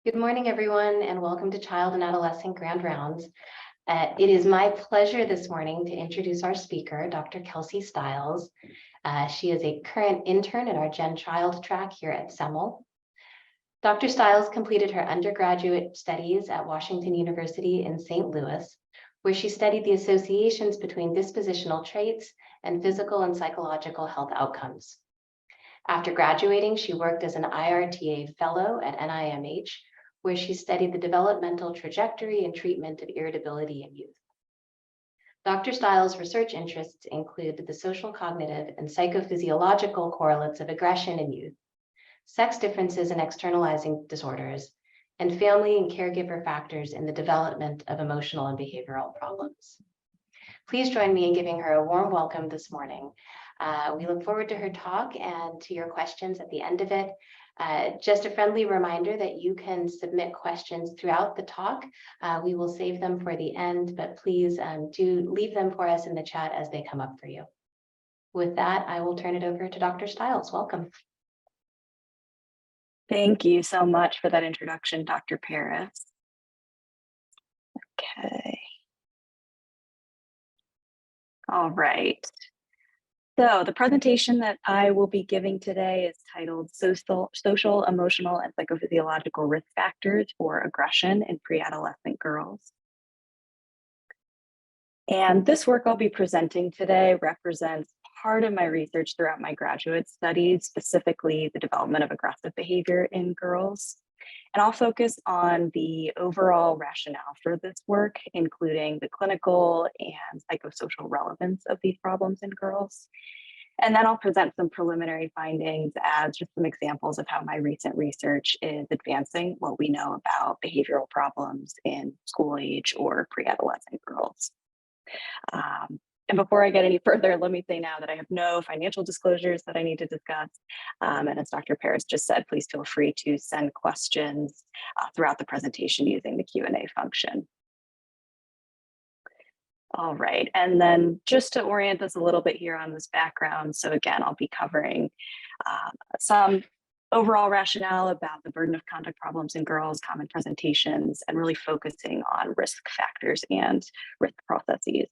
Good morning, everyone, and welcome to Child and Adolescent Grand Rounds. It is my pleasure this morning to introduce our speaker, Dr. Kelsey Stiles. She is a current intern at our Gen Child track here at Semel. Dr. Stiles completed her undergraduate studies at Washington University in St. Louis, where she studied the associations between dispositional traits and physical and psychological health outcomes. After graduating, she worked as an IRTA fellow at NIMH, where she studied the developmental trajectory and treatment of irritability in youth. Dr. Stiles' research interests include the social, cognitive, and psychophysiological correlates of aggression in youth, sex differences in externalizing disorders, and family and caregiver factors in the development of emotional and behavioral problems. Please join me in giving her a warm welcome this morning. We look forward to her talk and to your questions at the end of it. Just a friendly reminder that you can submit questions throughout the talk. We will save them for the end, but please do leave them for us in the chat as they come up for you. With that, I will turn it over to Dr. Stiles. Welcome. Thank you so much for that introduction, Dr. Paris. Okay. All right. So the presentation that I will be giving today is titled Social, Emotional, and Psychophysiological Risk Factors for Aggression in Pre-Adolescent Girls. And this work I'll be presenting today represents part of my research throughout my graduate studies, specifically the development of aggressive behavior in girls. And I'll focus on the overall rationale for this work, including the clinical and psychosocial relevance of these problems in girls. And then I'll present some preliminary findings as just some examples of how my recent research is advancing what we know about behavioral problems in school age or pre-adolescent girls. And before I get any further, let me say now that I have no financial disclosures that I need to discuss. And as Dr. Paris just said, please feel free to send questions throughout the presentation using the Q&A function. All right, and then just to orient us a little bit here on this background. So again, I'll be covering some overall rationale about the burden of conduct problems in girls, common presentations, and really focusing on risk factors and risk processes.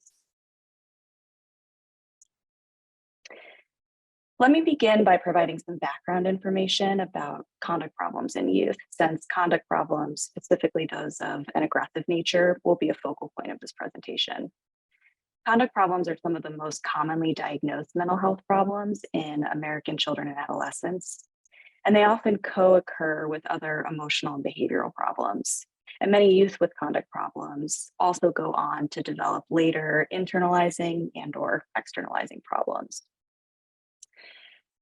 Let me begin by providing some background information about conduct problems in youth, since conduct problems, specifically those of an aggressive nature, will be a focal point of this presentation. Conduct problems are some of the most commonly diagnosed mental health problems in American children and adolescents, and they often co-occur with other emotional and behavioral problems. And many youth with conduct problems also go on to develop later internalizing and/or externalizing problems.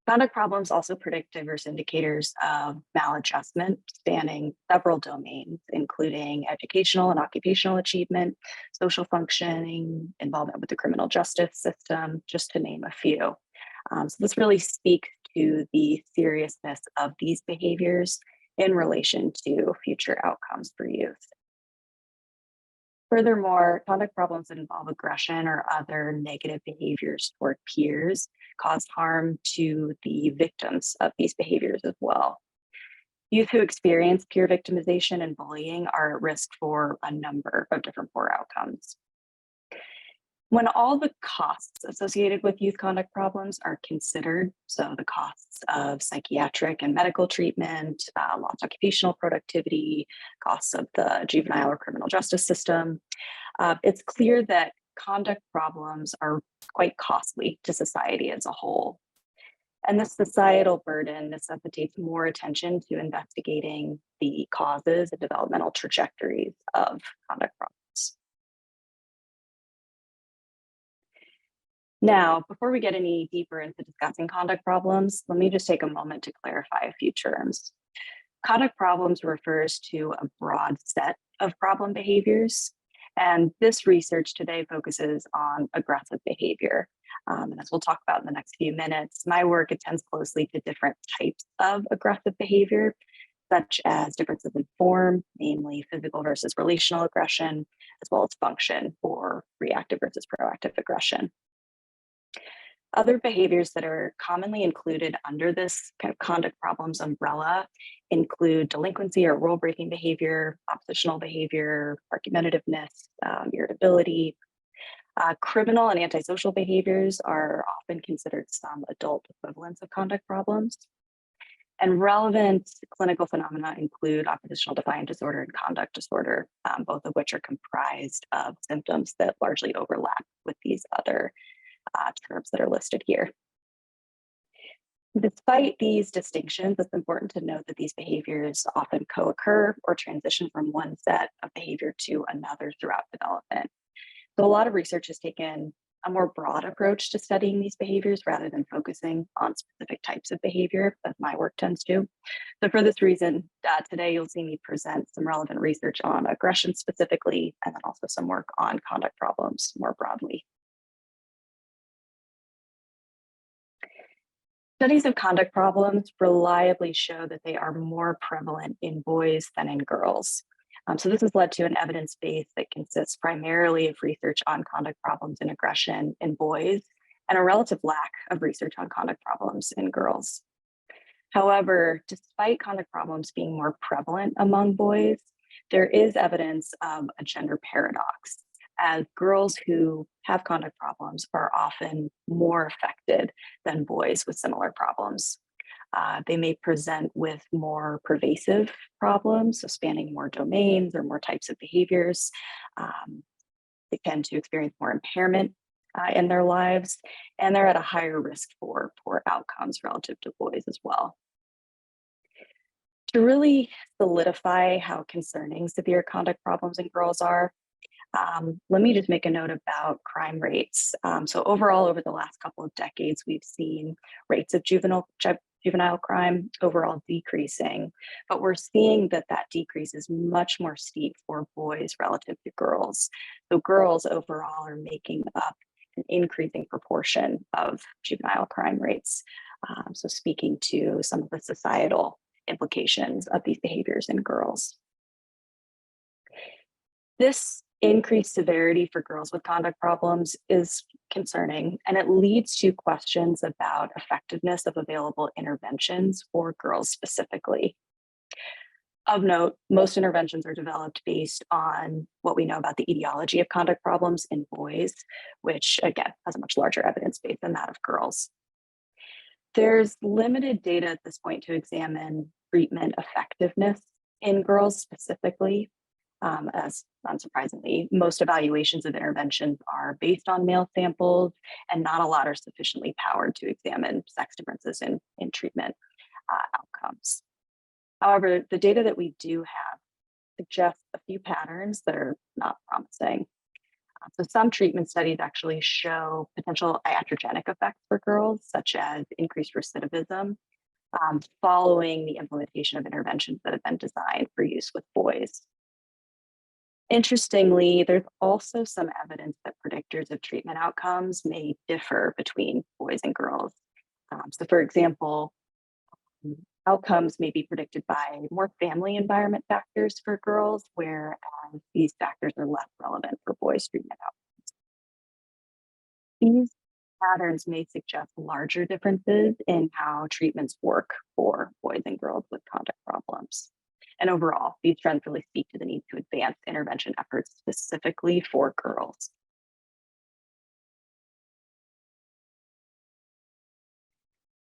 Conduct problems also predict diverse indicators of maladjustment spanning several domains, including educational and occupational achievement, social functioning, involvement with the criminal justice system, just to name a few. So this really speaks to the seriousness of these behaviors in relation to future outcomes for youth. Furthermore, conduct problems that involve aggression or other negative behaviors toward peers cause harm to the victims of these behaviors as well. Youth who experience peer victimization and bullying are at risk for a number of different poor outcomes. When all the costs associated with youth conduct problems are considered, so the costs of psychiatric and medical treatment, lost occupational productivity, costs of the juvenile or criminal justice system, it's clear that conduct problems are quite costly to society as a whole. And this societal burden necessitates more attention to investigating the causes and developmental trajectories of conduct problems. Now, before we get any deeper into discussing conduct problems, let me just take a moment to clarify a few terms. Conduct problems refers to a broad set of problem behaviors, and this research today focuses on aggressive behavior. And as we'll talk about in the next few minutes, my work attends closely to different types of aggressive behavior, such as differences in form, namely physical versus relational aggression, as well as function, or reactive versus proactive aggression. Other behaviors that are commonly included under this kind of conduct problems umbrella include delinquency or rule-breaking behavior, oppositional behavior, argumentativeness, irritability. Criminal and antisocial behaviors are often considered some adult equivalents of conduct problems. And relevant clinical phenomena include oppositional defiant disorder and conduct disorder, both of which are comprised of symptoms that largely overlap with these other terms that are listed here. Despite these distinctions, it's important to note that these behaviors often co-occur or transition from one set of behavior to another throughout development. So a lot of research has taken a more broad approach to studying these behaviors rather than focusing on specific types of behavior, as my work tends to. So for this reason, today you'll see me present some relevant research on aggression specifically, and then also some work on conduct problems more broadly. Studies of conduct problems reliably show that they are more prevalent in boys than in girls. So this has led to an evidence base that consists primarily of research on conduct problems and aggression in boys and a relative lack of research on conduct problems in girls. However, despite conduct problems being more prevalent among boys, there is evidence of a gender paradox, as girls who have conduct problems are often more affected than boys with similar problems. They may present with more pervasive problems, so spanning more domains or more types of behaviors. They tend to experience more impairment in their lives, and they're at a higher risk for poor outcomes relative to boys as well. To really solidify how concerning severe conduct problems in girls are, let me just make a note about crime rates. So overall, over the last couple of decades, we've seen rates of juvenile crime overall decreasing, but we're seeing that decrease is much more steep for boys relative to girls. So girls overall are making up an increasing proportion of juvenile crime rates. So speaking to some of the societal implications of these behaviors in girls. This increased severity for girls with conduct problems is concerning, and it leads to questions about effectiveness of available interventions for girls specifically. Of note, most interventions are developed based on what we know about the etiology of conduct problems in boys, which again has a much larger evidence base than that of girls. There's limited data at this point to examine treatment effectiveness in girls specifically. As unsurprisingly, most evaluations of interventions are based on male samples, and not a lot are sufficiently powered to examine sex differences in treatment outcomes. However, the data that we do have suggests a few patterns that are not promising. So some treatment studies actually show potential iatrogenic effects for girls, such as increased recidivism, following the implementation of interventions that have been designed for use with boys. Interestingly, there's also some evidence that predictors of treatment outcomes may differ between boys and girls. So for example, outcomes may be predicted by more family environment factors for girls, whereas these factors are less relevant for boys' treatment outcomes. These patterns may suggest larger differences in how treatments work for boys and girls with conduct problems. And overall, these trends really speak to the need to advance intervention efforts specifically for girls.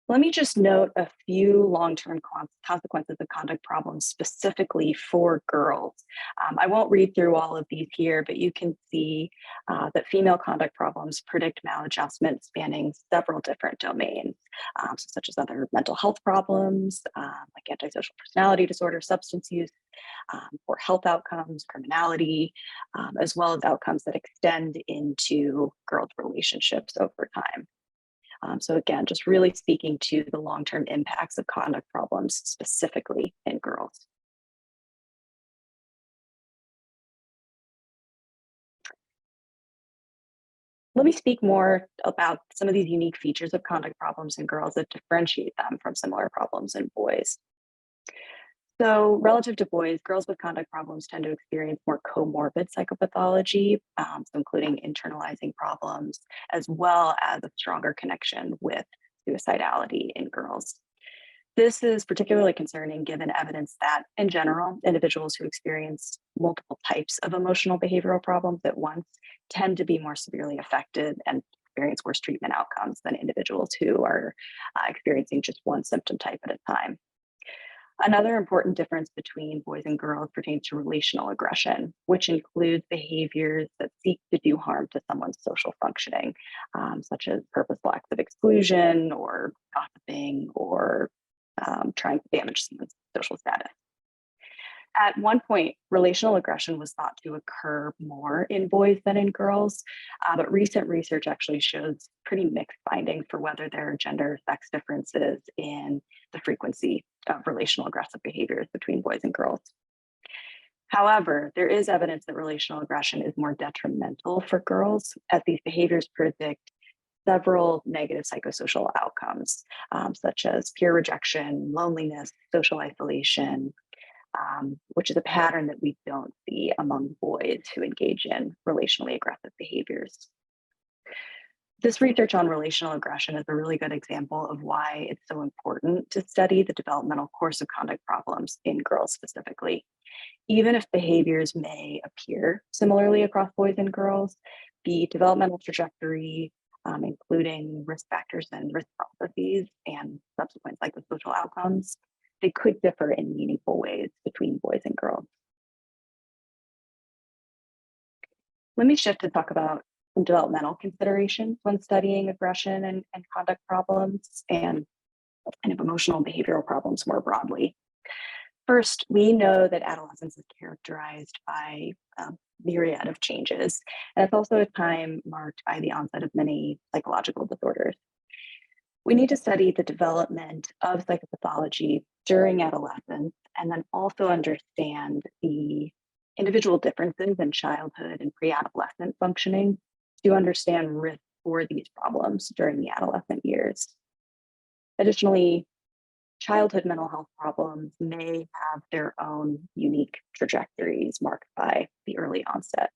Let me just note a few long-term consequences of conduct problems specifically for girls. I won't read through all of these here, but you can see that female conduct problems predict maladjustment spanning several different domains, such as other mental health problems, like antisocial personality disorder, substance use, poor health outcomes, criminality, as well as outcomes that extend into girls' relationships over time. So again, just really speaking to the long-term impacts of conduct problems, specifically in girls. Let me speak more about some of these unique features of conduct problems in girls that differentiate them from similar problems in boys. So relative to boys, girls with conduct problems tend to experience more comorbid psychopathology, so including internalizing problems, as well as a stronger connection with suicidality in girls. This is particularly concerning given evidence that, in general, individuals who experience multiple types of emotional behavioral problems at once tend to be more severely affected and experience worse treatment outcomes than individuals who are experiencing just one symptom type at a time. Another important difference between boys and girls pertains to relational aggression, which includes behaviors that seek to do harm to someone's social functioning, such as purposeful acts of exclusion or gossiping or trying to damage someone's social status. At one point, relational aggression was thought to occur more in boys than in girls, but recent research actually shows pretty mixed findings for whether there are gender sex differences in the frequency of relational aggressive behaviors between boys and girls. However, there is evidence that relational aggression is more detrimental for girls, as these behaviors predict several negative psychosocial outcomes, such as peer rejection, loneliness, social isolation, which is a pattern that we don't see among boys who engage in relationally aggressive behaviors. This research on relational aggression is a really good example of why it's so important to study the developmental course of conduct problems in girls specifically. Even if behaviors may appear similarly across boys and girls, the developmental trajectory, including risk factors and risk processes and subsequent psychosocial outcomes, they could differ in meaningful ways between boys and girls. Let me shift to talk about some developmental considerations when studying aggression and conduct problems and kind of emotional and behavioral problems more broadly. First, we know that adolescence is characterized by a myriad of changes, and it's also a time marked by the onset of many psychological disorders. We need to study the development of psychopathology during adolescence and then also understand the individual differences in childhood and pre-adolescent functioning to understand risk for these problems during the adolescent years. Additionally, childhood mental health problems may have their own unique trajectories marked by the early onset.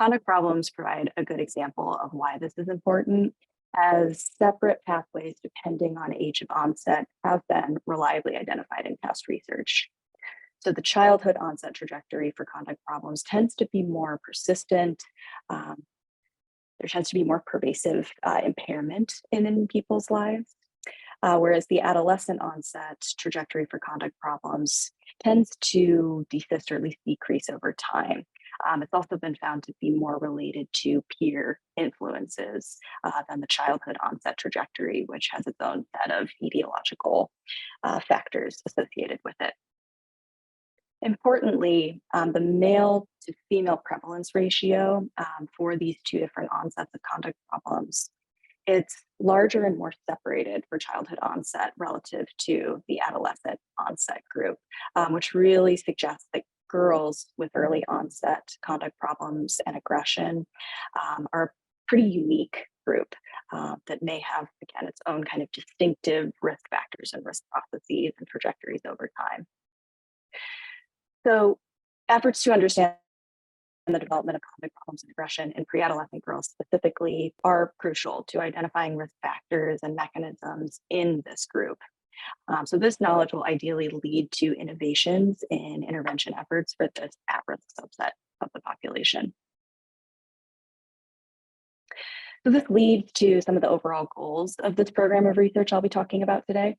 Conduct problems provide a good example of why this is important, as separate pathways depending on age of onset have been reliably identified in past research. So the childhood onset trajectory for conduct problems tends to be more persistent. There tends to be more pervasive impairment in people's lives, whereas the adolescent onset trajectory for conduct problems tends to desist or at least decrease over time. It's also been found to be more related to peer influences than the childhood onset trajectory, which has its own set of etiological factors associated with it. Importantly, the male to female prevalence ratio for these two different onsets of conduct problems, it's larger and more separated for childhood onset relative to the adolescent onset group, which really suggests that girls with early onset conduct problems and aggression are a pretty unique group that may have, again, its own kind of distinctive risk factors and risk processes and trajectories over time. So efforts to understand the development of conduct problems and aggression in pre-adolescent girls specifically are crucial to identifying risk factors and mechanisms in this group. So this knowledge will ideally lead to innovations in intervention efforts for this at-risk subset of the population. So this leads to some of the overall goals of this program of research I'll be talking about today.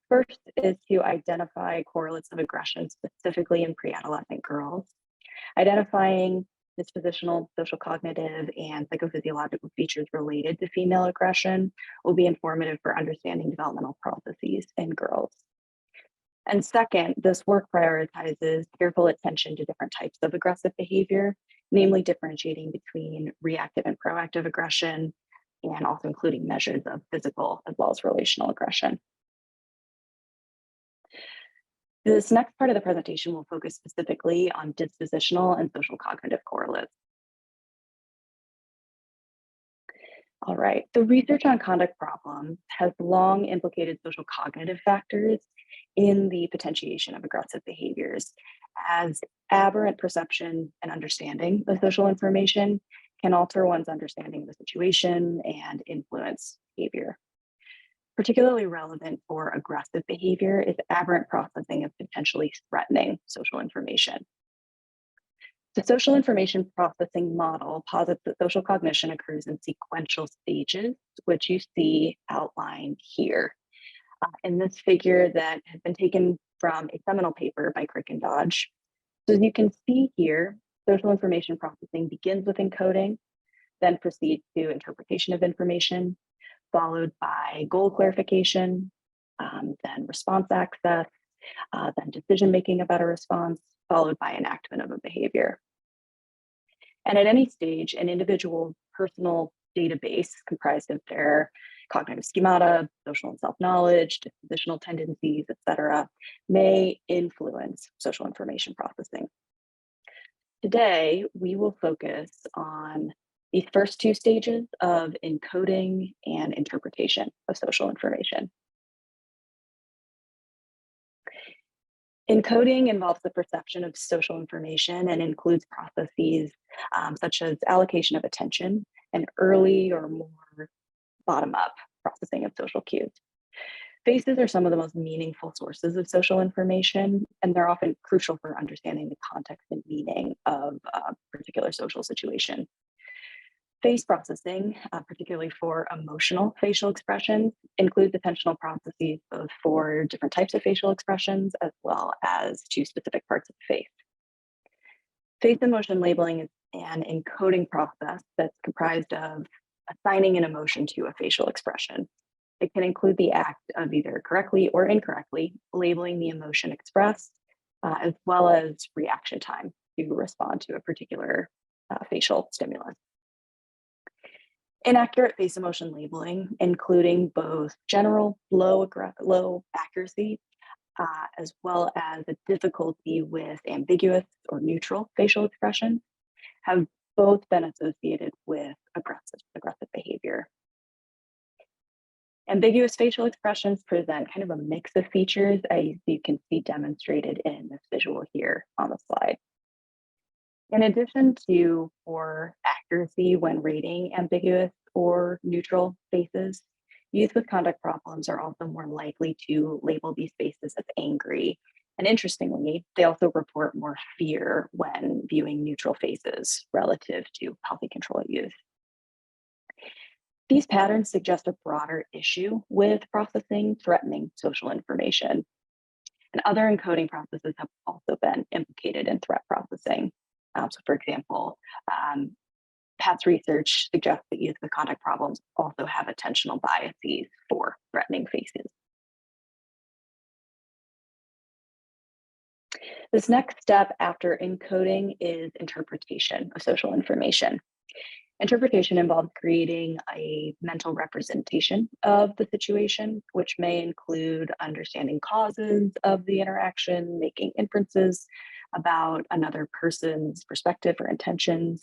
First is to identify correlates of aggression specifically in pre-adolescent girls, identifying dispositional, social cognitive, and psychophysiological features related to female aggression will be informative for understanding developmental processes in girls. And second, this work prioritizes careful attention to different types of aggressive behavior, namely differentiating between reactive and proactive aggression, and also including measures of physical as well as relational aggression. This next part of the presentation will focus specifically on dispositional and social cognitive correlates. All right, the research on conduct problems has long implicated social cognitive factors in the potentiation of aggressive behaviors, as aberrant perception and understanding of social information can alter one's understanding of the situation and influence behavior. Particularly relevant for aggressive behavior is aberrant processing of potentially threatening social information. The social information processing model posits that social cognition occurs in sequential stages, which you see outlined here. In this figure that has been taken from a seminal paper by Crick and Dodge. So as you can see here, social information processing begins with encoding, then proceeds to interpretation of information, followed by goal clarification, then response access, then decision-making about a response, followed by enactment of a behavior. And at any stage, an individual's personal database comprised of their cognitive schemata, social and self-knowledge, dispositional tendencies, et cetera, may influence social information processing. Today, we will focus on these first two stages of encoding and interpretation of social information. Encoding involves the perception of social information and includes processes such as allocation of attention and early or more bottom-up processing of social cues. Faces are some of the most meaningful sources of social information, and they're often crucial for understanding the context and meaning of a particular social situation. Face processing, particularly for emotional facial expressions, includes attentional processes both for different types of facial expressions as well as to specific parts of the face. Face emotion labeling is an encoding process that's comprised of assigning an emotion to a facial expression. It can include the act of either correctly or incorrectly labeling the emotion expressed, as well as reaction time to respond to a particular facial stimulus. Inaccurate face emotion labeling, including both general low accuracy, as well as a difficulty with ambiguous or neutral facial expressions, have both been associated with aggressive behavior. Ambiguous facial expressions present kind of a mix of features, as you can see demonstrated in this visual here on the slide. In addition to poor accuracy when rating ambiguous or neutral faces, youth with conduct problems are also more likely to label these faces as angry. And interestingly, they also report more fear when viewing neutral faces relative to healthy control youth. These patterns suggest a broader issue with processing threatening social information. And other encoding processes have also been implicated in threat processing. So for example, past research suggests that youth with conduct problems also have attentional biases for threatening faces. This next step after encoding is interpretation of social information. Interpretation involves creating a mental representation of the situation, which may include understanding causes of the interaction, making inferences about another person's perspective or intentions,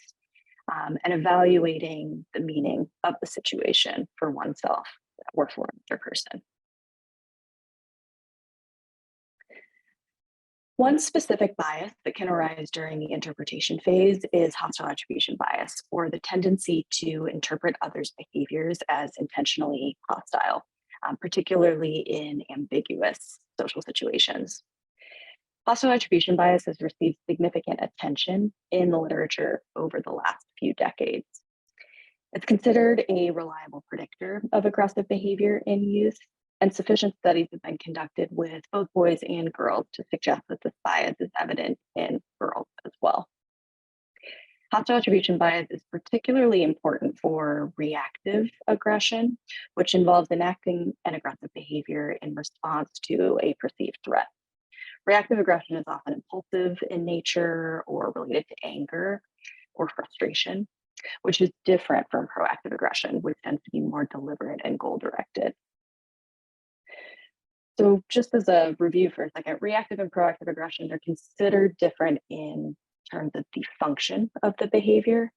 and evaluating the meaning of the situation for oneself or for another person. One specific bias that can arise during the interpretation phase is hostile attribution bias, or the tendency to interpret others' behaviors as intentionally hostile, particularly in ambiguous social situations. Hostile attribution bias has received significant attention in the literature over the last few decades. It's considered a reliable predictor of aggressive behavior in youth, and sufficient studies have been conducted with both boys and girls to suggest that this bias is evident in girls as well. Hostile attribution bias is particularly important for reactive aggression, which involves enacting an aggressive behavior in response to a perceived threat. Reactive aggression is often impulsive in nature or related to anger or frustration, which is different from proactive aggression, which tends to be more deliberate and goal-directed. So just as a review for a second, reactive and proactive aggression are considered different in terms of the function of the behavior,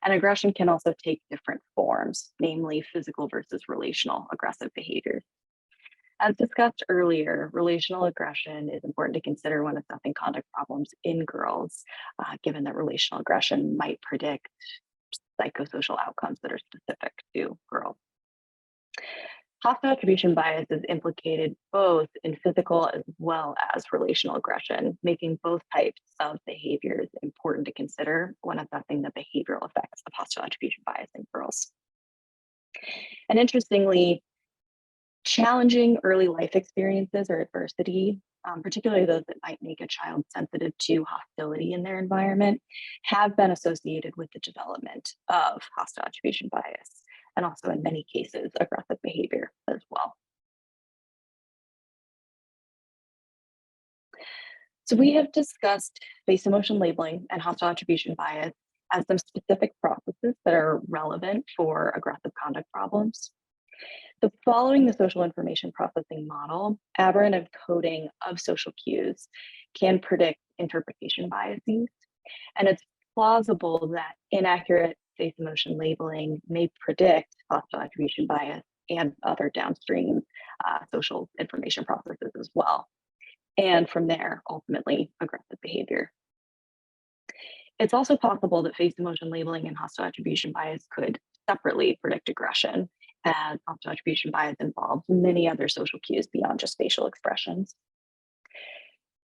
and aggression can also take different forms, namely physical versus relational aggressive behaviors. As discussed earlier, relational aggression is important to consider when assessing conduct problems in girls, given that relational aggression might predict psychosocial outcomes that are specific to girls. Hostile attribution bias is implicated both in physical as well as relational aggression, making both types of behaviors important to consider when assessing the behavioral effects of hostile attribution bias in girls. And interestingly, challenging early life experiences or adversity, particularly those that might make a child sensitive to hostility in their environment, have been associated with the development of hostile attribution bias, and also in many cases, aggressive behavior as well. So we have discussed face emotion labeling and hostile attribution bias as some specific processes that are relevant for aggressive conduct problems. So following the social information processing model, aberrant encoding of social cues can predict interpretation biases, and it's plausible that inaccurate face emotion labeling may predict hostile attribution bias and other downstream social information processes as well, and from there, ultimately, aggressive behavior. It's also possible that face emotion labeling and hostile attribution bias could separately predict aggression, as hostile attribution bias involves many other social cues beyond just facial expressions.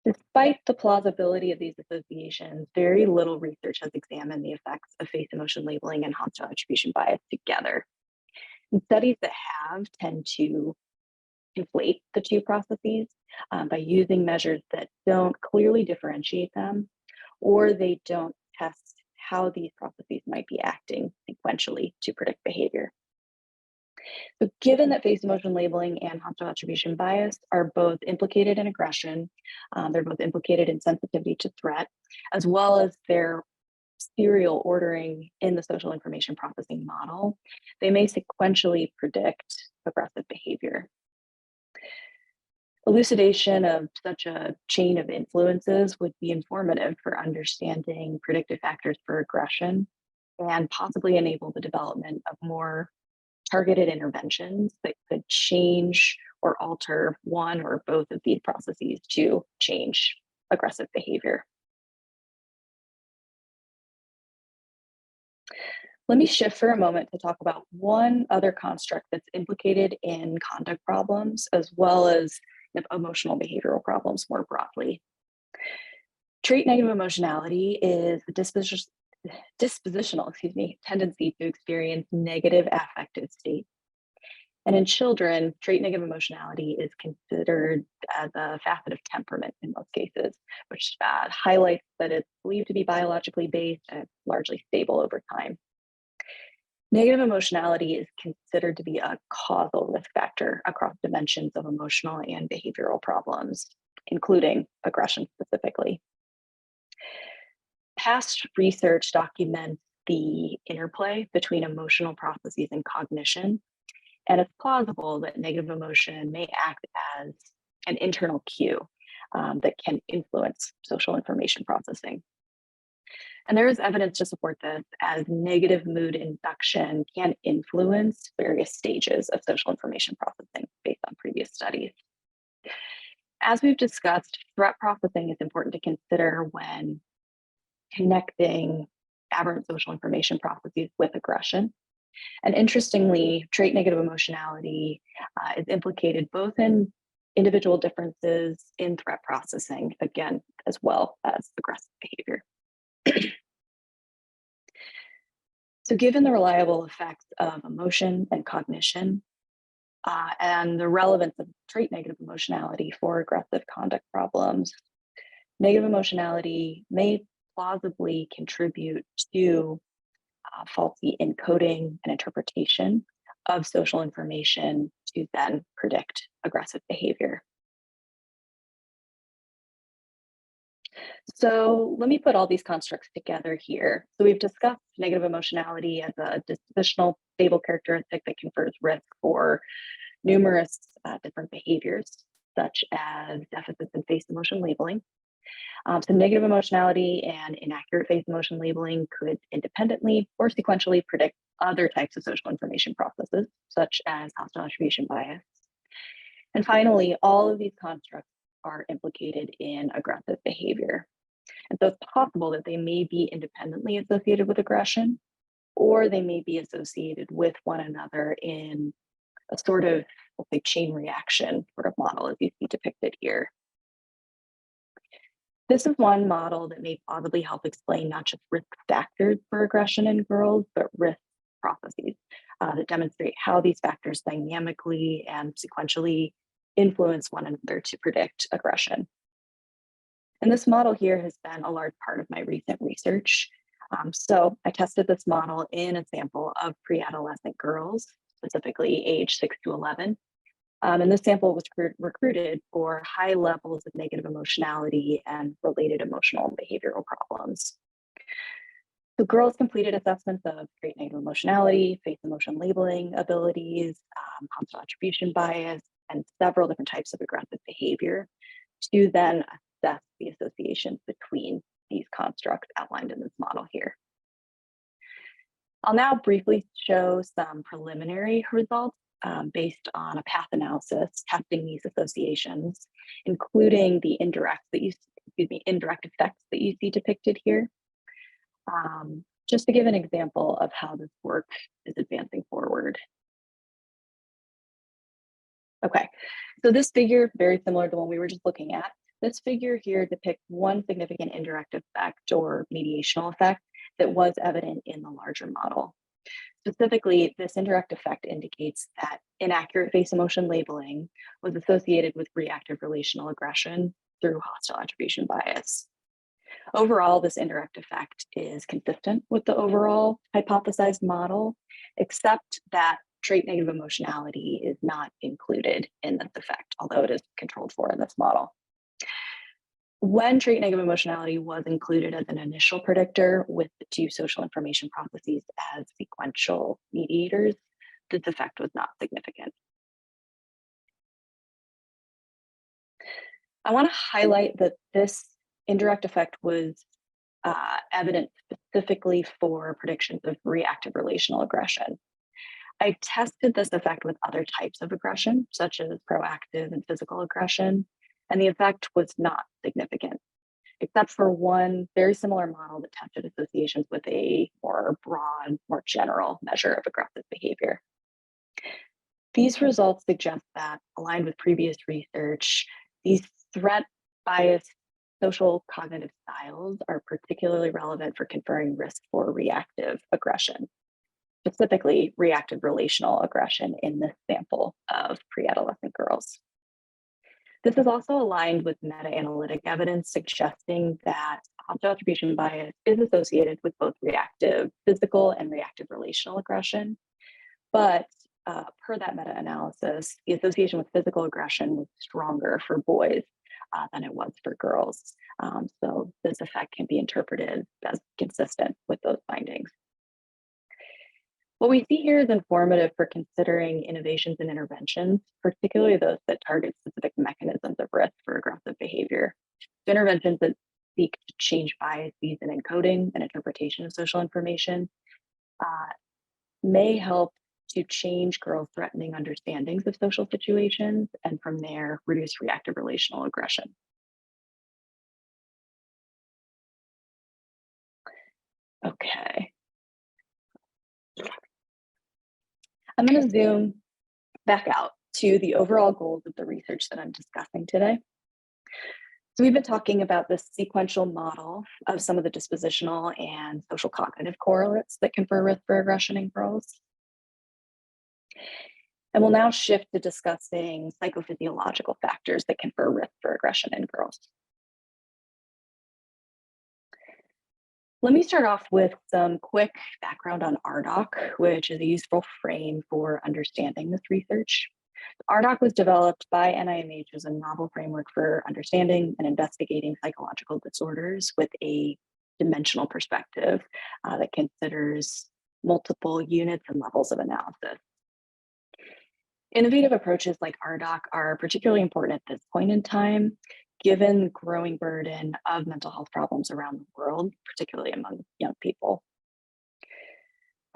Despite the plausibility of these associations, very little research has examined the effects of face emotion labeling and hostile attribution bias together. And studies that have tend to inflate the two processes by using measures that don't clearly differentiate them, or they don't test how these processes might be acting sequentially to predict behavior. So given that face emotion labeling and hostile attribution bias are both implicated in aggression, they're both implicated in sensitivity to threat, as well as their serial ordering in the social information processing model, they may sequentially predict aggressive behavior. Elucidation of such a chain of influences would be informative for understanding predictive factors for aggression and possibly enable the development of more targeted interventions that could change or alter one or both of these processes to change aggressive behavior. Let me shift for a moment to talk about one other construct that's implicated in conduct problems, as well as emotional behavioral problems more broadly. Trait negative emotionality is a dispositional tendency to experience negative affective states. And in children, trait negative emotionality is considered as a facet of temperament in most cases, which highlights that it's believed to be biologically based and it's largely stable over time. Negative emotionality is considered to be a causal risk factor across dimensions of emotional and behavioral problems, including aggression specifically. Past research documents the interplay between emotional processes and cognition, and it's plausible that negative emotion may act as an internal cue that can influence social information processing. And there is evidence to support this, as negative mood induction can influence various stages of social information processing based on previous studies. As we've discussed, threat processing is important to consider when connecting aberrant social information processes with aggression. And interestingly, trait negative emotionality is implicated both in individual differences in threat processing, again, as well as aggressive behavior. So given the reliable effects of emotion and cognition, and the relevance of trait negative emotionality for aggressive conduct problems, negative emotionality may plausibly contribute to faulty encoding and interpretation of social information to then predict aggressive behavior. So let me put all these constructs together here. So we've discussed negative emotionality as a dispositional stable characteristic that confers risk for numerous different behaviors, such as deficits in face emotion labeling. So negative emotionality and inaccurate face emotion labeling could independently or sequentially predict other types of social information processes, such as hostile attribution bias. And finally, all of these constructs are implicated in aggressive behavior. And so it's possible that they may be independently associated with aggression, or they may be associated with one another in a sort of, let's say, chain reaction sort of model, as you see depicted here. This is one model that may plausibly help explain not just risk factors for aggression in girls, but risk processes that demonstrate how these factors dynamically and sequentially influence one another to predict aggression. And this model here has been a large part of my recent research. So I tested this model in a sample of pre-adolescent girls, specifically age 6 to 11. And this sample was recruited for high levels of negative emotionality and related emotional and behavioral problems. So girls completed assessments of trait negative emotionality, face emotion labeling abilities, hostile attribution bias, and several different types of aggressive behavior to then assess the associations between these constructs outlined in this model here. I'll now briefly show some preliminary results based on a path analysis testing these associations, including the indirect effects that you see depicted here. Just to give an example of how this work is advancing forward. Okay, so this figure, very similar to the one we were just looking at. This figure here depicts one significant indirect effect or mediational effect that was evident in the larger model. Specifically, this indirect effect indicates that inaccurate face emotion labeling was associated with reactive relational aggression through hostile attribution bias. Overall, this indirect effect is consistent with the overall hypothesized model, except that trait negative emotionality is not included in this effect, although it is controlled for in this model. When trait negative emotionality was included as an initial predictor with the two social information processes as sequential mediators, this effect was not significant. I want to highlight that this indirect effect was evident specifically for predictions of reactive relational aggression. I tested this effect with other types of aggression, such as proactive and physical aggression, and the effect was not significant, except for one very similar model that tested associations with a more broad, more general measure of aggressive behavior. These results suggest that, aligned with previous research, these threat bias social cognitive styles are particularly relevant for conferring risk for reactive aggression, specifically reactive relational aggression in this sample of pre-adolescent girls. This is also aligned with meta-analytic evidence suggesting that hostile attribution bias is associated with both reactive physical and reactive relational aggression. But per that meta-analysis, the association with physical aggression was stronger for boys than it was for girls. So this effect can be interpreted as consistent with those findings. What we see here is informative for considering innovations and interventions, particularly those that target specific mechanisms of risk for aggressive behavior. So interventions that seek to change biases in encoding and interpretation of social information may help to change girls' threatening understandings of social situations, and from there, reduce reactive relational aggression. Okay. I'm going to zoom back out to the overall goals of the research that I'm discussing today. So we've been talking about the sequential model of some of the dispositional and social cognitive correlates that confer risk for aggression in girls. And we'll now shift to discussing psychophysiological factors that confer risk for aggression in girls. Let me start off with some quick background on RDOC, which is a useful frame for understanding this research. RDOC was developed by NIMH as a novel framework for understanding and investigating psychological disorders with a dimensional perspective that considers multiple units and levels of analysis. Innovative approaches like RDOC are particularly important at this point in time, given the growing burden of mental health problems around the world, particularly among young people.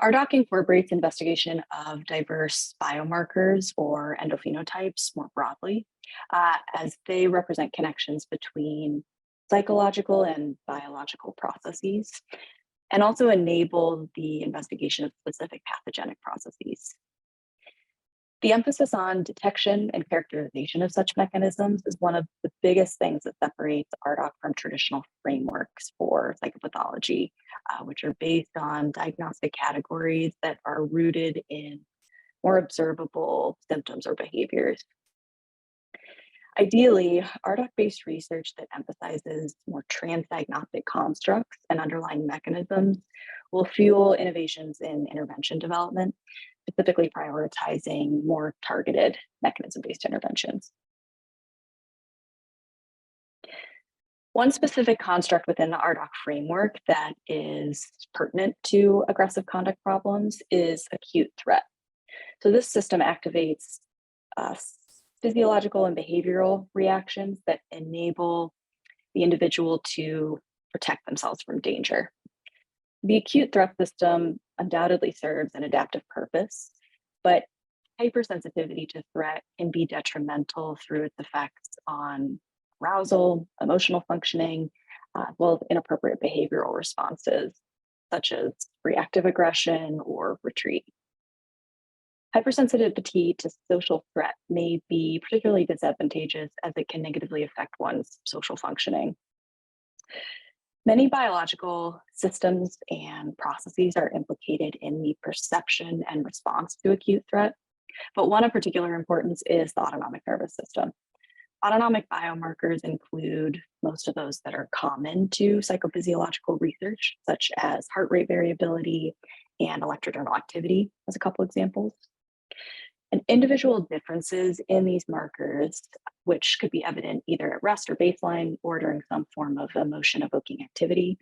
RDOC incorporates investigation of diverse biomarkers or endophenotypes more broadly, as they represent connections between psychological and biological processes, and also enable the investigation of specific pathogenic processes. The emphasis on detection and characterization of such mechanisms is one of the biggest things that separates RDOC from traditional frameworks for psychopathology, which are based on diagnostic categories that are rooted in more observable symptoms or behaviors. Ideally, RDOC-based research that emphasizes more transdiagnostic constructs and underlying mechanisms will fuel innovations in intervention development, specifically prioritizing more targeted mechanism-based interventions. One specific construct within the RDOC framework that is pertinent to aggressive conduct problems is acute threat. So this system activates physiological and behavioral reactions that enable the individual to protect themselves from danger. The acute threat system undoubtedly serves an adaptive purpose, but hypersensitivity to threat can be detrimental through its effects on arousal, emotional functioning, as well as inappropriate behavioral responses, such as reactive aggression or retreat. Hypersensitivity to social threat may be particularly disadvantageous as it can negatively affect one's social functioning. Many biological systems and processes are implicated in the perception and response to acute threat, but one of particular importance is the autonomic nervous system. Autonomic biomarkers include most of those that are common to psychophysiological research, such as heart rate variability and electrodermal activity, as a couple examples. And individual differences in these markers, which could be evident either at rest or baseline or during some form of emotion-evoking activity.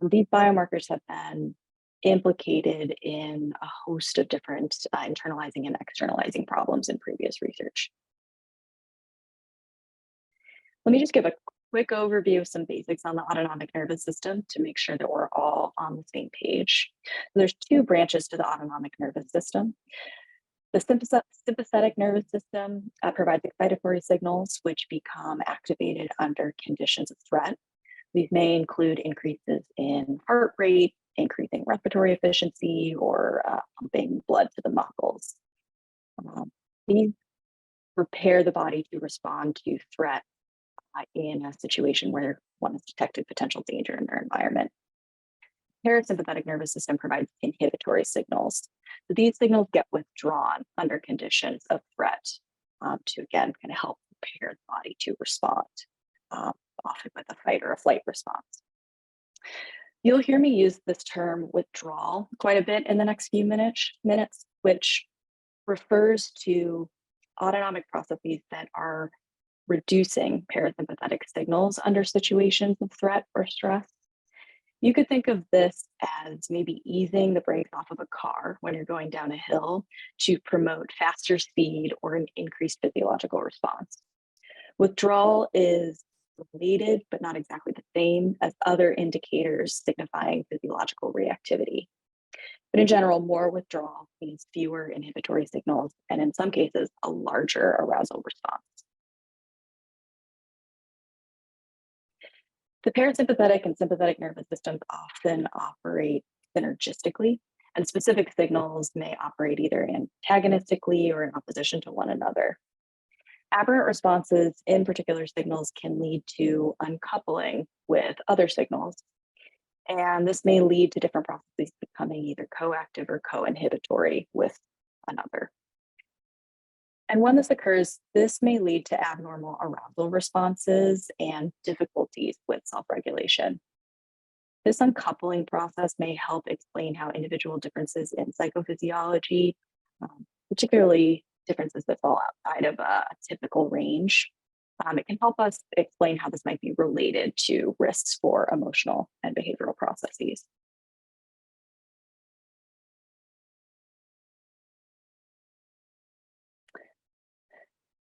These biomarkers have been implicated in a host of different internalizing and externalizing problems in previous research. Let me just give a quick overview of some basics on the autonomic nervous system to make sure that we're all on the same page. There's two branches to the autonomic nervous system. The sympathetic nervous system provides excitatory signals which become activated under conditions of threat. These may include increases in heart rate, increasing respiratory efficiency, or pumping blood to the muscles. These prepare the body to respond to threat in a situation where one has detected potential danger in their environment. Parasympathetic nervous system provides inhibitory signals. So these signals get withdrawn under conditions of threat to, again, kind of help prepare the body to respond, often with a fight or a flight response. You'll hear me use this term withdrawal quite a bit in the next few minutes, which refers to autonomic processes that are reducing parasympathetic signals under situations of threat or stress. You could think of this as maybe easing the brakes off of a car when you're going down a hill to promote faster speed or an increased physiological response. Withdrawal is related, but not exactly the same as other indicators signifying physiological reactivity. But in general, more withdrawal means fewer inhibitory signals, and in some cases, a larger arousal response. The parasympathetic and sympathetic nervous systems often operate synergistically, and specific signals may operate either antagonistically or in opposition to one another. Aberrant responses in particular signals can lead to uncoupling with other signals, and this may lead to different processes becoming either coactive or co-inhibitory with another. And when this occurs, this may lead to abnormal arousal responses and difficulties with self-regulation. This uncoupling process may help explain how individual differences in psychophysiology, particularly differences that fall outside of a typical range, it can help us explain how this might be related to risks for emotional and behavioral processes.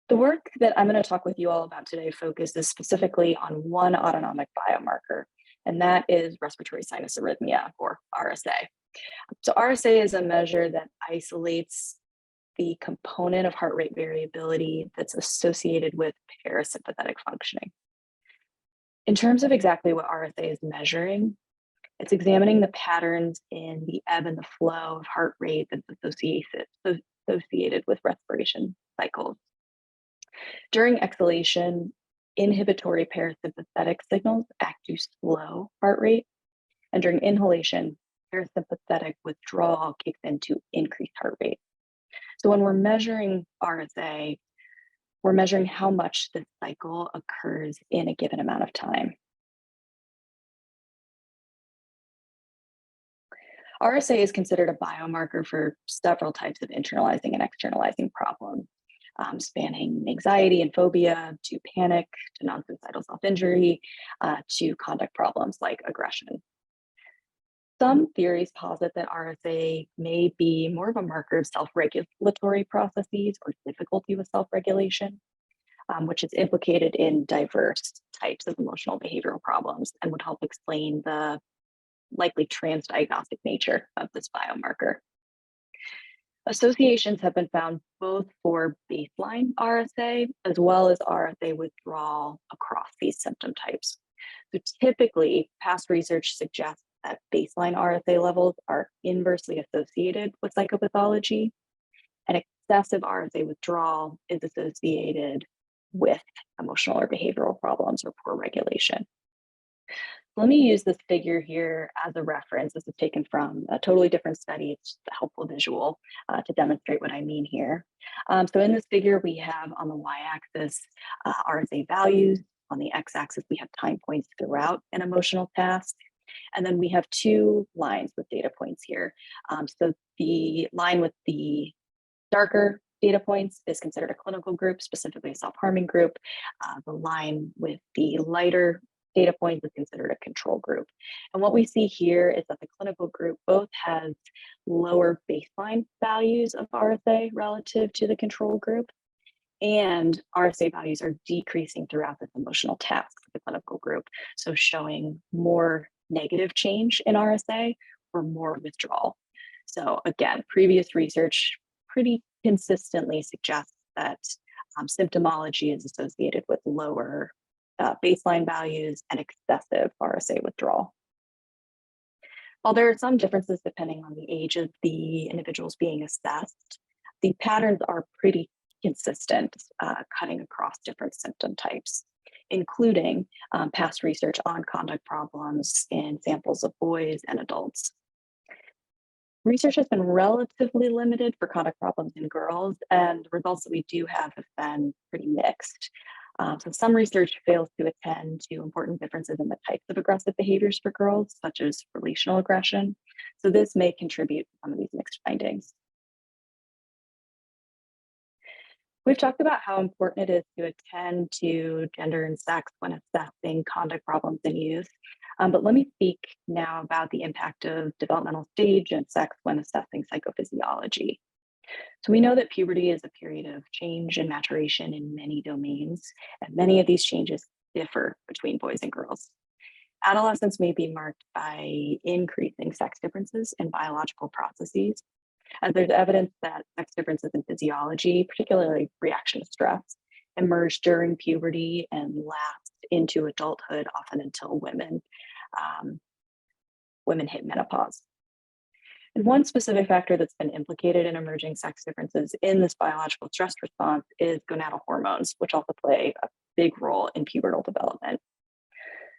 The work that I'm going to talk with you all about today focuses specifically on one autonomic biomarker, and that is respiratory sinus arrhythmia, or RSA. So RSA is a measure that isolates the component of heart rate variability that's associated with parasympathetic functioning. In terms of exactly what RSA is measuring, it's examining the patterns in the ebb and the flow of heart rate that's associated with respiration cycles. During exhalation, inhibitory parasympathetic signals act to slow heart rate, and during inhalation, parasympathetic withdrawal kicks in to increase heart rate. So when we're measuring RSA, we're measuring how much this cycle occurs in a given amount of time. RSA is considered a biomarker for several types of internalizing and externalizing problems, spanning anxiety and phobia, to panic, to non-suicidal self-injury, to conduct problems like aggression. Some theories posit that RSA may be more of a marker of self-regulatory processes or difficulty with self-regulation, which is implicated in diverse types of emotional behavioral problems and would help explain the likely transdiagnostic nature of this biomarker. Associations have been found both for baseline RSA as well as RSA withdrawal across these symptom types. So typically, past research suggests that baseline RSA levels are inversely associated with psychopathology, and excessive RSA withdrawal is associated with emotional or behavioral problems or poor regulation. Let me use this figure here as a reference. This is taken from a totally different study. It's just a helpful visual to demonstrate what I mean here. So in this figure, we have on the y-axis RSA values. On the x-axis, we have time points throughout an emotional task. And then we have two lines with data points here. So the line with the darker data points is considered a clinical group, specifically a self-harming group. The line with the lighter data points is considered a control group. And what we see here is that the clinical group both has lower baseline values of RSA relative to the control group, and RSA values are decreasing throughout this emotional task of the clinical group. So showing more negative change in RSA or more withdrawal. So again, previous research pretty consistently suggests that symptomology is associated with lower baseline values and excessive RSA withdrawal. While there are some differences depending on the age of the individuals being assessed, the patterns are pretty consistent, cutting across different symptom types, including past research on conduct problems in samples of boys and adults. Research has been relatively limited for conduct problems in girls, and the results that we do have been pretty mixed. So some research fails to attend to important differences in the types of aggressive behaviors for girls, such as relational aggression. So this may contribute to some of these mixed findings. We've talked about how important it is to attend to gender and sex when assessing conduct problems in youth. But let me speak now about the impact of developmental stage and sex when assessing psychophysiology. So we know that puberty is a period of change and maturation in many domains, and many of these changes differ between boys and girls. Adolescence may be marked by increasing sex differences in biological processes, as there's evidence that sex differences in physiology, particularly reaction to stress, emerge during puberty and last into adulthood, often until women hit menopause. And one specific factor that's been implicated in emerging sex differences in this biological stress response is gonadal hormones, which also play a big role in pubertal development.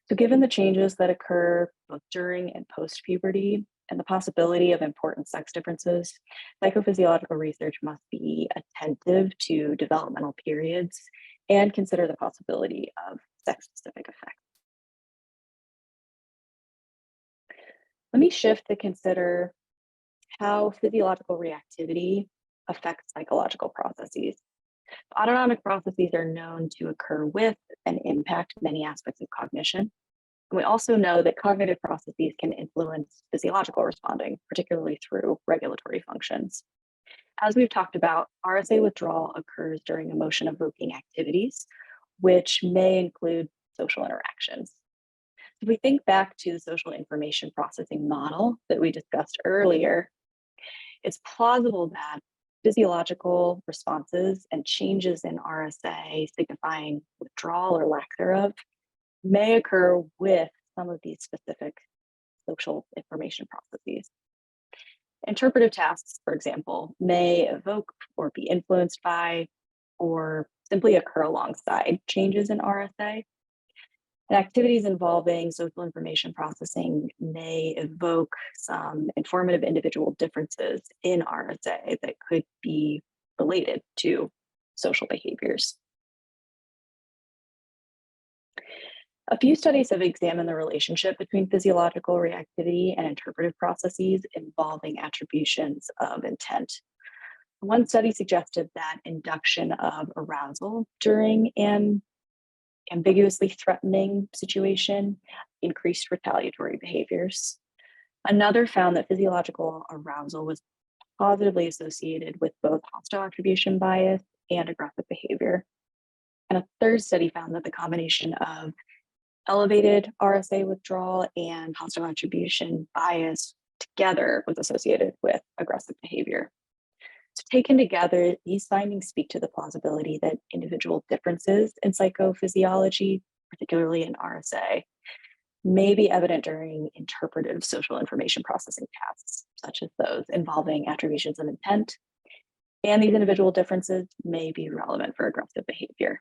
So given the changes that occur both during and post-puberty and the possibility of important sex differences, psychophysiological research must be attentive to developmental periods and consider the possibility of sex-specific effects. Let me shift to consider how physiological reactivity affects psychological processes. Autonomic processes are known to occur with and impact many aspects of cognition. And we also know that cognitive processes can influence physiological responding, particularly through regulatory functions. As we've talked about, RSA withdrawal occurs during emotion-evoking activities, which may include social interactions. If we think back to the social information processing model that we discussed earlier, it's plausible that physiological responses and changes in RSA signifying withdrawal or lack thereof may occur with some of these specific social information processes. Interpretive tasks, for example, may evoke or be influenced by or simply occur alongside changes in RSA. And activities involving social information processing may evoke some informative individual differences in RSA that could be related to social behaviors. A few studies have examined the relationship between physiological reactivity and interpretive processes involving attributions of intent. One study suggested that induction of arousal during an ambiguously threatening situation increased retaliatory behaviors. Another found that physiological arousal was positively associated with both hostile attribution bias and aggressive behavior. And a third study found that the combination of elevated RSA withdrawal and hostile attribution bias together was associated with aggressive behavior. So taken together, these findings speak to the plausibility that individual differences in psychophysiology, particularly in RSA, may be evident during interpretive social information processing tasks, such as those involving attributions of intent, and these individual differences may be relevant for aggressive behavior.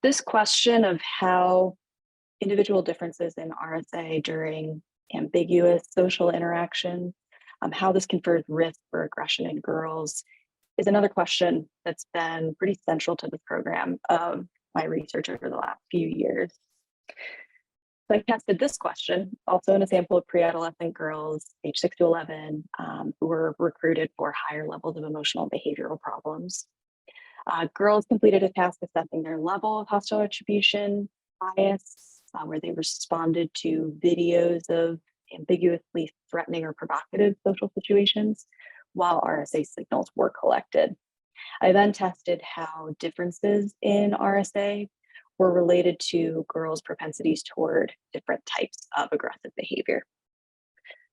This question of how individual differences in RSA during ambiguous social interactions, how this confers risk for aggression in girls, is another question that's been pretty central to the program of my research over the last few years. So I tested this question also in a sample of pre-adolescent girls age 6 to 11 who were recruited for higher levels of emotional and behavioral problems. Girls completed a task assessing their level of hostile attribution bias, where they responded to videos of ambiguously threatening or provocative social situations while RSA signals were collected. I then tested how differences in RSA were related to girls' propensities toward different types of aggressive behavior.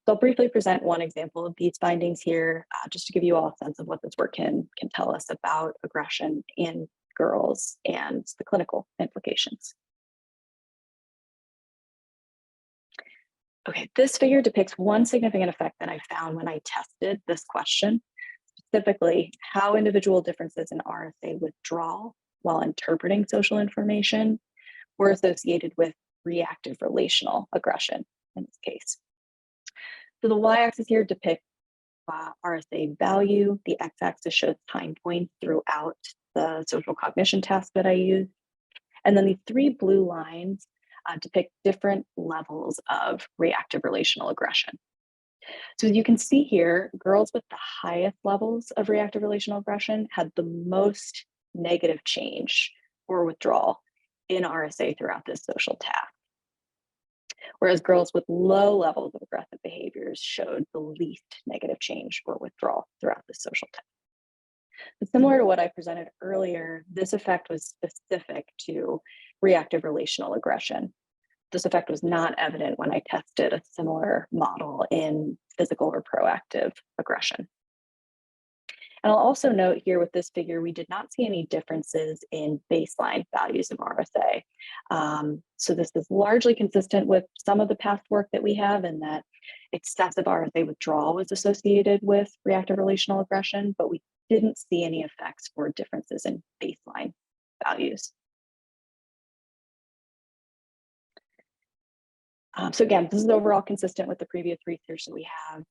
So I'll briefly present one example of these findings here, just to give you all a sense of what this work can tell us about aggression in girls and the clinical implications. Okay, this figure depicts one significant effect that I found when I tested this question, specifically how individual differences in RSA withdrawal while interpreting social information were associated with reactive relational aggression in this case. So the y-axis here depicts RSA value. The x-axis shows time points throughout the social cognition task that I used. And then the three blue lines depict different levels of reactive relational aggression. So as you can see here, girls with the highest levels of reactive relational aggression had the most negative change or withdrawal in RSA throughout this social task, whereas girls with low levels of aggressive behaviors showed the least negative change or withdrawal throughout the social task. But similar to what I presented earlier, this effect was specific to reactive relational aggression. This effect was not evident when I tested a similar model in physical or proactive aggression. And I'll also note here with this figure, we did not see any differences in baseline values of RSA. So this is largely consistent with some of the past work that we have, in that excessive RSA withdrawal was associated with reactive relational aggression, but we didn't see any effects for differences in baseline values. So again, this is overall consistent with the previous research that we have,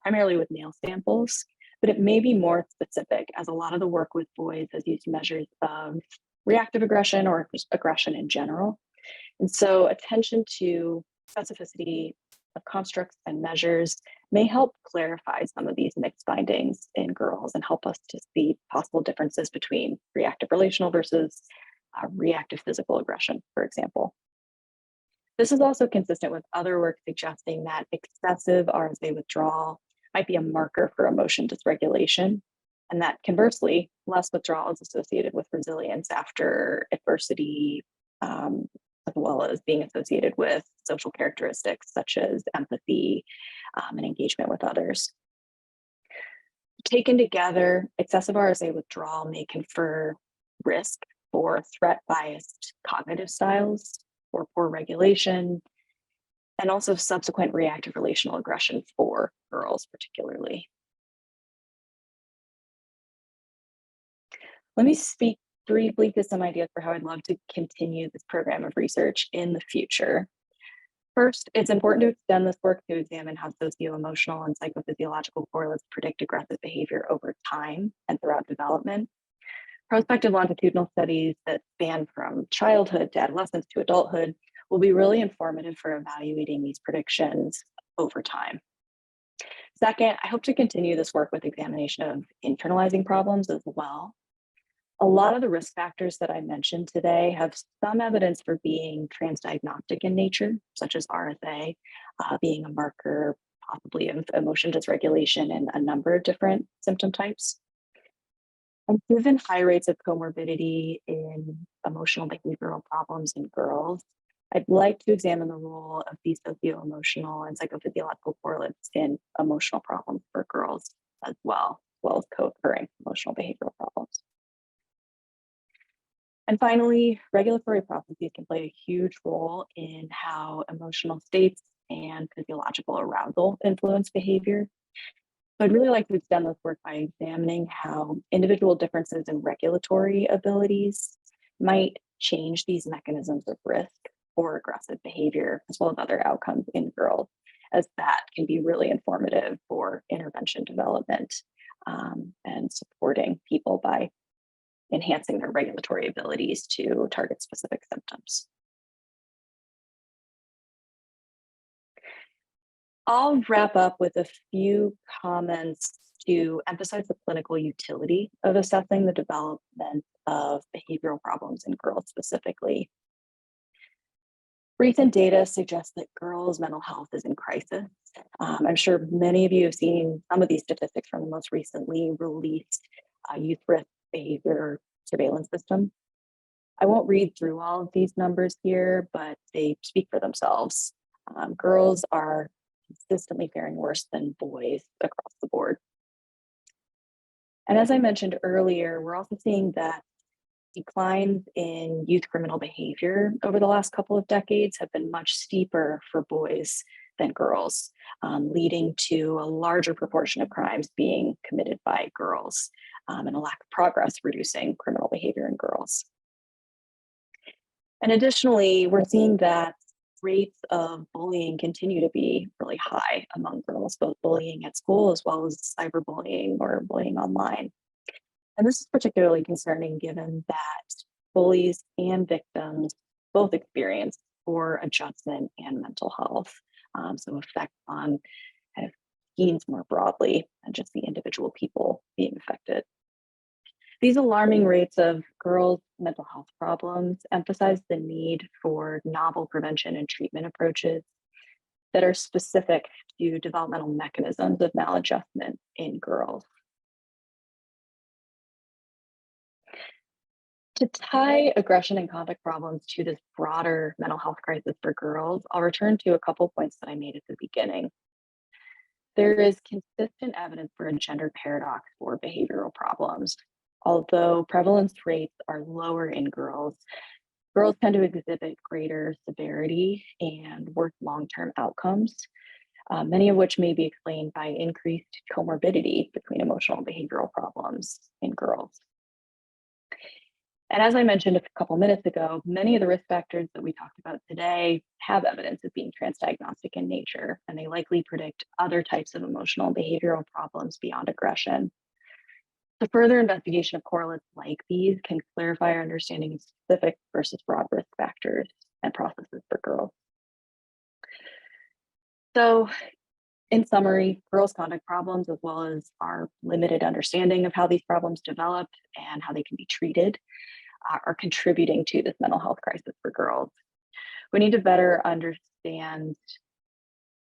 primarily with male samples, but it may be more specific, as a lot of the work with boys has used measures of reactive aggression or just aggression in general. And so attention to specificity of constructs and measures may help clarify some of these mixed findings in girls and help us to see possible differences between reactive relational versus reactive physical aggression, for example. This is also consistent with other work suggesting that excessive RSA withdrawal might be a marker for emotion dysregulation, and that conversely, less withdrawal is associated with resilience after adversity, as well as being associated with social characteristics such as empathy and engagement with others. Taken together, excessive RSA withdrawal may confer risk for threat-biased cognitive styles or poor regulation, and also subsequent reactive relational aggression for girls particularly. Let me speak briefly to some ideas for how I'd love to continue this program of research in the future. First, it's important to extend this work to examine how socio-emotional and psychophysiological correlates predict aggressive behavior over time and throughout development. Prospective longitudinal studies that span from childhood to adolescence to adulthood will be really informative for evaluating these predictions over time. Second, I hope to continue this work with examination of internalizing problems as well. A lot of the risk factors that I mentioned today have some evidence for being transdiagnostic in nature, such as RSA being a marker possibly of emotion dysregulation in a number of different symptom types. And given high rates of comorbidity in emotional behavioral problems in girls, I'd like to examine the role of these socio-emotional and psychophysiological correlates in emotional problems for girls as well as co-occurring emotional behavioral problems. And finally, regulatory processes can play a huge role in how emotional states and physiological arousal influence behavior. So I'd really like to extend this work by examining how individual differences in regulatory abilities might change these mechanisms of risk or aggressive behavior, as well as other outcomes in girls, as that can be really informative for intervention development and supporting people by enhancing their regulatory abilities to target specific symptoms. I'll wrap up with a few comments to emphasize the clinical utility of assessing the development of behavioral problems in girls specifically. Recent data suggests that girls' mental health is in crisis. I'm sure many of you have seen some of these statistics from the most recently released youth risk behavior surveillance system. I won't read through all of these numbers here, but they speak for themselves. Girls are consistently faring worse than boys across the board. And as I mentioned earlier, we're also seeing that declines in youth criminal behavior over the last couple of decades have been much steeper for boys than girls, leading to a larger proportion of crimes being committed by girls and a lack of progress reducing criminal behavior in girls. And additionally, we're seeing that rates of bullying continue to be really high among girls, both bullying at school as well as cyberbullying or bullying online. And this is particularly concerning given that bullies and victims both experience poor adjustment and mental health. So effects on kind of teens more broadly than just the individual people being affected. These alarming rates of girls' mental health problems emphasize the need for novel prevention and treatment approaches that are specific to developmental mechanisms of maladjustment in girls. To tie aggression and conflict problems to this broader mental health crisis for girls, I'll return to a couple points that I made at the beginning. There is consistent evidence for a gender paradox for behavioral problems. Although prevalence rates are lower in girls, girls tend to exhibit greater severity and worse long-term outcomes, many of which may be explained by increased comorbidity between emotional and behavioral problems in girls. And as I mentioned a couple minutes ago, many of the risk factors that we talked about today have evidence of being transdiagnostic in nature, and they likely predict other types of emotional and behavioral problems beyond aggression. The further investigation of correlates like these can clarify our understanding of specific versus broad risk factors and processes for girls. So, in summary, girls' conduct problems, as well as our limited understanding of how these problems develop and how they can be treated, are contributing to this mental health crisis for girls. We need to better understand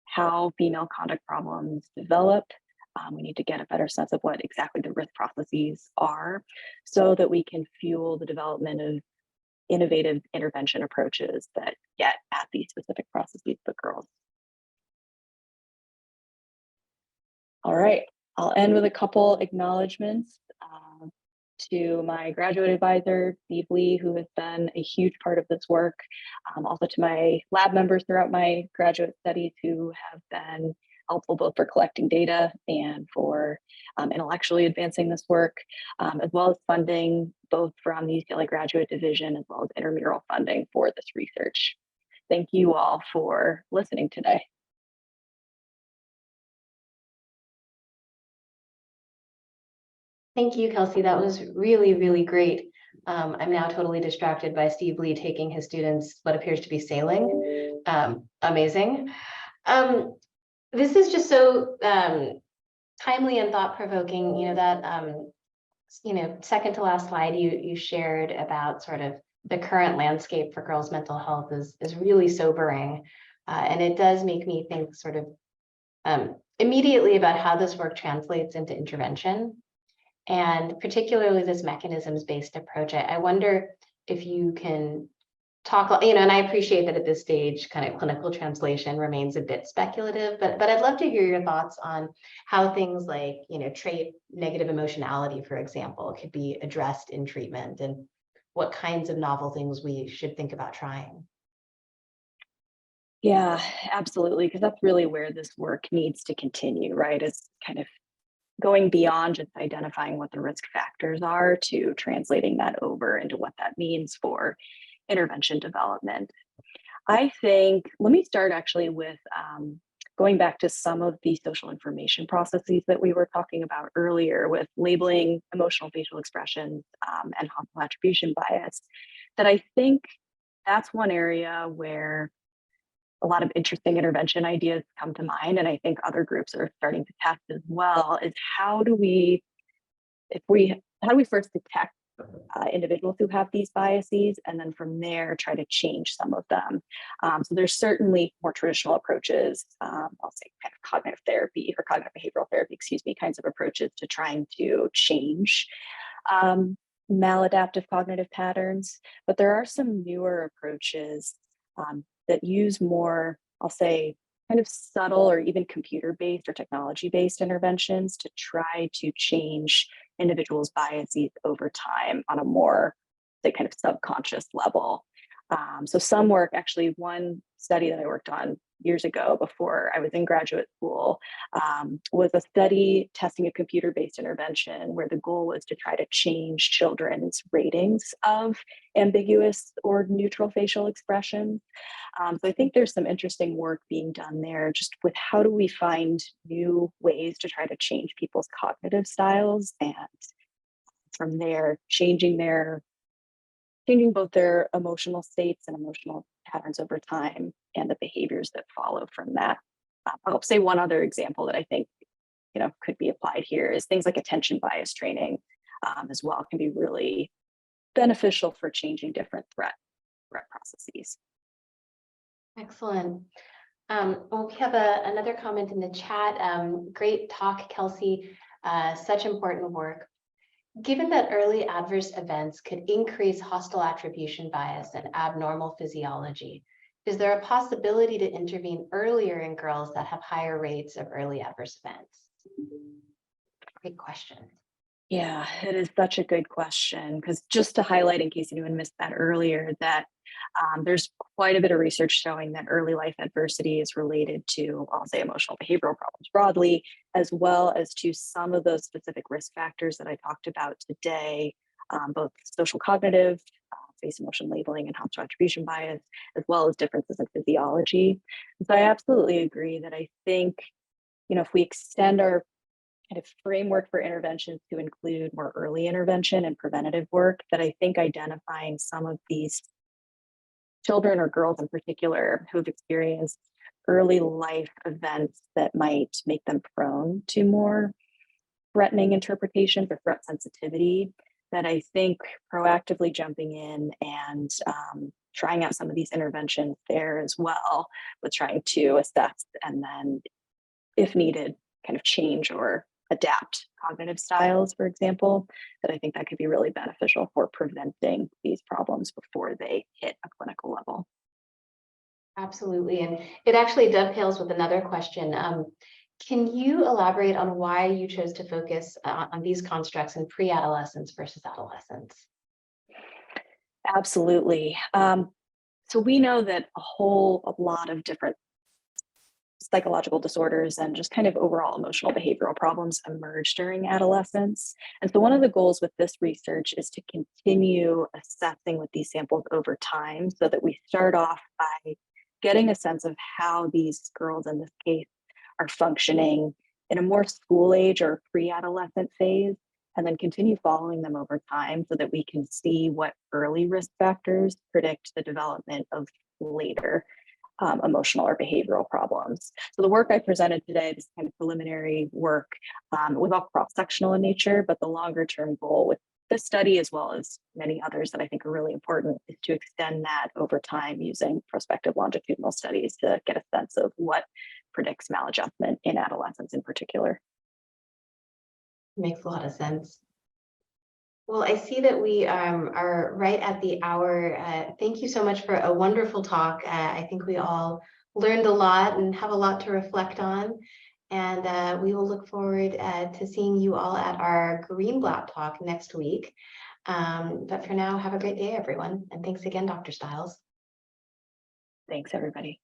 how female conduct problems develop. We need to get a better sense of what exactly the risk processes are so that we can fuel the development of innovative intervention approaches that get at these specific processes for girls. All right, I'll end with a couple acknowledgements to my graduate advisor, Steve Lee, who has been a huge part of this work. Also to my lab members throughout my graduate studies who have been helpful both for collecting data and for intellectually advancing this work, as well as funding both from the UCLA Graduate Division as well as intramural funding for this research. Thank you all for listening today. Thank you, Kelsey. That was really, really great. I'm now totally distracted by Steve Lee taking his students what appears to be sailing. Amazing. This is just so timely and thought-provoking. That second to last slide you shared about sort of the current landscape for girls' mental health is really sobering, and it does make me think sort of immediately about how this work translates into intervention. And particularly this mechanisms-based approach. I wonder if you can talk, and I appreciate that at this stage, kind of clinical translation remains a bit speculative, but I'd love to hear your thoughts on how things like, trait negative emotionality, for example, could be addressed in treatment and what kinds of novel things we should think about trying. Yeah, absolutely, because that's really where this work needs to continue, right? It's kind of going beyond just identifying what the risk factors are to translating that over into what that means for intervention development. I think, let me start actually with going back to some of the social information processes that we were talking about earlier with labeling emotional facial expressions and hostile attribution bias, that I think that's one area where a lot of interesting intervention ideas come to mind, and I think other groups are starting to test as well, is how do we first detect individuals who have these biases, and then from there try to change some of them. So there's certainly more traditional approaches, I'll say kind of cognitive therapy or cognitive behavioral therapy, kinds of approaches to trying to change maladaptive cognitive patterns. But there are some newer approaches that use more, I'll say, kind of subtle or even computer-based or technology-based interventions to try to change individuals' biases over time on a more, say, kind of subconscious level. So some work, actually one study that I worked on years ago before I was in graduate school was a study testing a computer-based intervention where the goal was to try to change children's ratings of ambiguous or neutral facial expressions. So I think there's some interesting work being done there just with how do we find new ways to try to change people's cognitive styles, and from there changing both their emotional states and emotional patterns over time and the behaviors that follow from that. I'll say one other example that I think could be applied here is things like attention bias training as well can be really beneficial for changing different threat processes. Excellent. Well, we have another comment in the chat. Great talk, Kelsey. Such important work. Given that early adverse events could increase hostile attribution bias and abnormal physiology, is there a possibility to intervene earlier in girls that have higher rates of early adverse events? Great question. Yeah, it is such a good question, because just to highlight, in case anyone missed that earlier, that there's quite a bit of research showing that early life adversity is related to, I'll say, emotional behavioral problems broadly, as well as to some of those specific risk factors that I talked about today, both social cognitive, face emotion labeling and hostile attribution bias, as well as differences in physiology. And so I absolutely agree that I think, if we extend our kind of framework for interventions to include more early intervention and preventative work, that I think identifying some of these children or girls in particular who've experienced early life events that might make them prone to more threatening interpretations or threat sensitivity, that I think proactively jumping in and trying out some of these interventions there as well, with trying to assess and then, if needed, kind of change or adapt cognitive styles, for example, that I think that could be really beneficial for preventing these problems before they hit a clinical level. Absolutely. And it actually dovetails with another question. Can you elaborate on why you chose to focus on these constructs in pre-adolescence versus adolescence? Absolutely. So we know that a lot of different psychological disorders and just kind of overall emotional behavioral problems emerge during adolescence. And so one of the goals with this research is to continue assessing with these samples over time so that we start off by getting a sense of how these girls in this case are functioning in a more school age or pre-adolescent phase, and then continue following them over time so that we can see what early risk factors predict the development of later emotional or behavioral problems. So the work I presented today, this kind of preliminary work, was all cross-sectional in nature, but the longer term goal with this study, as well as many others that I think are really important, is to extend that over time using prospective longitudinal studies to get a sense of what predicts maladjustment in adolescents in particular. Makes a lot of sense. Well, I see that we are right at the hour. Thank you so much for a wonderful talk. I think we all learned a lot and have a lot to reflect on. And we will look forward to seeing you all at our Greenblatt talk next week. But for now, have a great day, everyone. And thanks again, Dr. Stiles. Thanks, everybody.